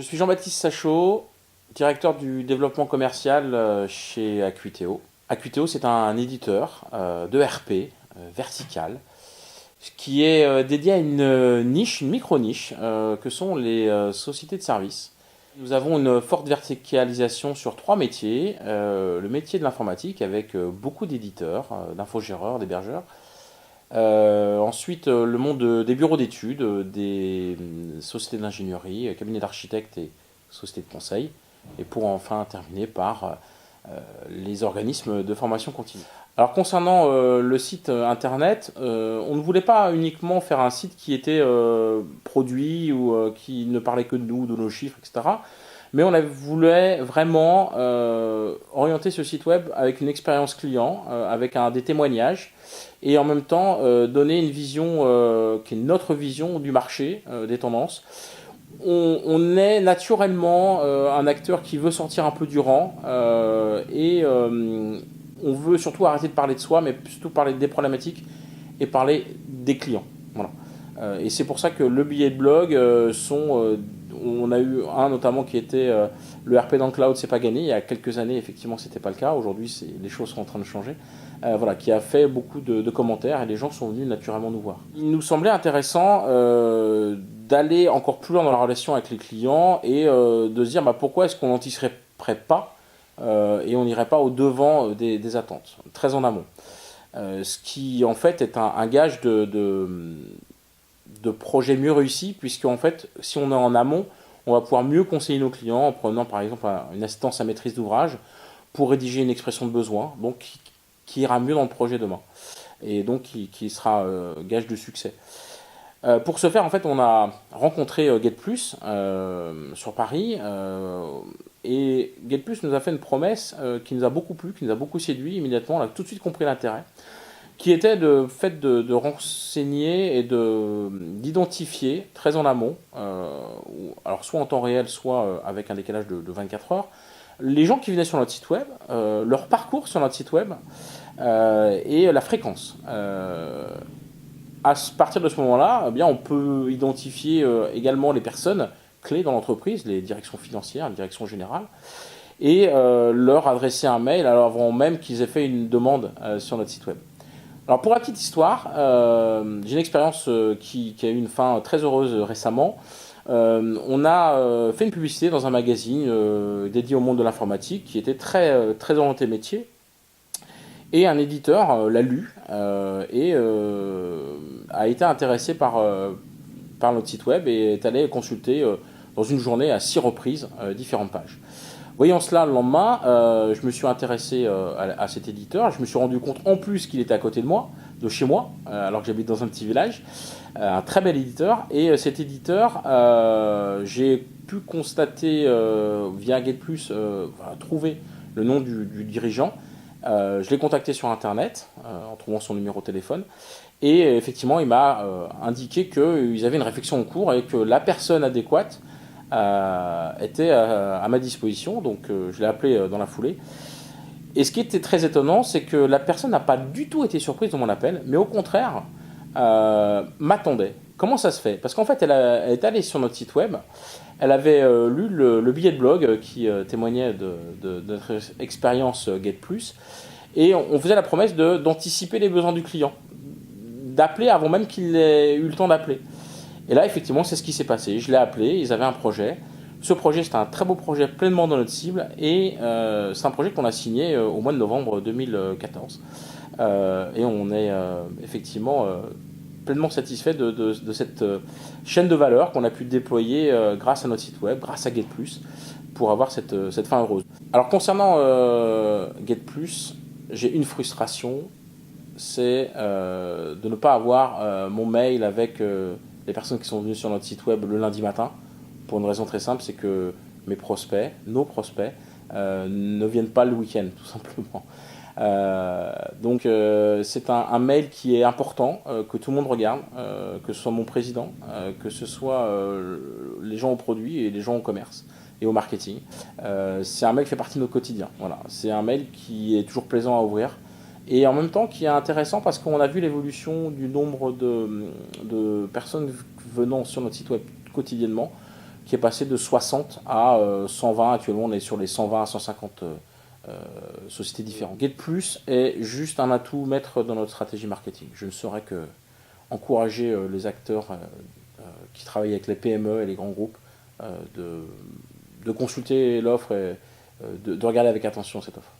Je suis Jean-Baptiste Sachot, directeur du développement commercial chez Acuiteo. Acuiteo, c'est un éditeur de RP vertical qui est dédié à une niche, une micro-niche, que sont les sociétés de services. Nous avons une forte verticalisation sur trois métiers. Le métier de l'informatique avec beaucoup d'éditeurs, d'infogéreurs, d'hébergeurs. Ensuite, le monde des bureaux d'études, des sociétés d'ingénierie, cabinets d'architectes et sociétés de conseil. Et pour enfin terminer par les organismes de formation continue. Alors concernant le site internet, on ne voulait pas uniquement faire un site qui était produit ou qui ne parlait que de nous, de nos chiffres, etc. Mais on voulait vraiment orienter ce site web avec une expérience client, avec des témoignages, et en même temps donner une vision qui est notre vision du marché, des tendances. On est naturellement un acteur qui veut sortir un peu du rang et on veut surtout arrêter de parler de soi, mais surtout parler des problématiques et parler des clients. Voilà. Et c'est pour ça que le billet de blog on a eu un notamment qui était le RP dans le cloud, c'est pas gagné. Il y a quelques années, effectivement, c'était pas le cas. Aujourd'hui, les choses sont en train de changer. Voilà, qui a fait beaucoup de commentaires et les gens sont venus naturellement nous voir. Il nous semblait intéressant d'aller encore plus loin dans la relation avec les clients et de se dire pourquoi est-ce qu'on n'anticiperait pas et on n'irait pas au devant des attentes, très en amont. Ce qui en fait est un gage de projets mieux réussis, puisque en fait, si on est en amont, on va pouvoir mieux conseiller nos clients en prenant par exemple une assistance à maîtrise d'ouvrage pour rédiger une expression de besoin, donc qui ira mieux dans le projet demain, et donc qui sera gage de succès. Pour ce faire, en fait, on a rencontré GetPlus sur Paris, et GetPlus nous a fait une promesse qui nous a beaucoup plu, qui nous a beaucoup séduit. Immédiatement, on a tout de suite compris l'intérêt, qui était de fait de renseigner et d'identifier très en amont, alors soit en temps réel, soit avec un décalage de 24 heures, les gens qui venaient sur notre site web, leur parcours sur notre site web et la fréquence. À partir de ce moment-là, eh bien, on peut identifier également les personnes clés dans l'entreprise, les directions financières, les directions générales, et leur adresser un mail avant même qu'ils aient fait une demande sur notre site web. Alors pour la petite histoire, j'ai une expérience qui a eu une fin très heureuse récemment. On a fait une publicité dans un magazine dédié au monde de l'informatique qui était très orienté métier. Et un éditeur l'a lu et a été intéressé par notre site web et est allé consulter dans une journée à 6 reprises différentes pages. Voyant cela le lendemain, je me suis intéressé à cet éditeur. Je me suis rendu compte en plus qu'il était à côté de chez moi, alors que j'habite dans un petit village. Un très bel éditeur. Et cet éditeur, j'ai pu constater via GetPlus, trouver le nom du dirigeant. Je l'ai contacté sur Internet en trouvant son numéro de téléphone. Et effectivement, il m'a indiqué qu'ils avaient une réflexion en cours et que la personne adéquate était à ma disposition, donc je l'ai appelé dans la foulée. Et ce qui était très étonnant, c'est que la personne n'a pas du tout été surprise de mon appel, mais au contraire, m'attendait. Comment ça se fait? Parce qu'en fait, elle est allée sur notre site web, elle avait lu le billet de blog qui témoignait de notre expérience GetPlus, et on faisait la promesse d'anticiper les besoins du client, d'appeler avant même qu'il ait eu le temps d'appeler. Et là, effectivement, c'est ce qui s'est passé. Je l'ai appelé, ils avaient un projet. Ce projet, c'était un très beau projet, pleinement dans notre cible. Et c'est un projet qu'on a signé au mois de novembre 2014. Et on est effectivement pleinement satisfait de cette chaîne de valeur qu'on a pu déployer grâce à notre site web, grâce à GetPlus, pour avoir cette fin heureuse. Alors, concernant GetPlus, j'ai une frustration, c'est de ne pas avoir mon mail avec les personnes qui sont venues sur notre site web le lundi matin, pour une raison très simple, c'est que nos prospects, ne viennent pas le week-end, tout simplement. Donc c'est un mail qui est important, que tout le monde regarde, que ce soit mon président, que ce soit les gens au produit et les gens au commerce et au marketing. C'est un mail qui fait partie de notre quotidien. Voilà. C'est un mail qui est toujours plaisant à ouvrir. Et en même temps qui est intéressant parce qu'on a vu l'évolution du nombre de personnes venant sur notre site web quotidiennement, qui est passé de 60 à 120. Actuellement, on est sur les 120 à 150 sociétés différentes. Get Plus est juste un atout maître dans notre stratégie marketing. Je ne saurais que encourager les acteurs qui travaillent avec les PME et les grands groupes de consulter l'offre et de regarder avec attention cette offre.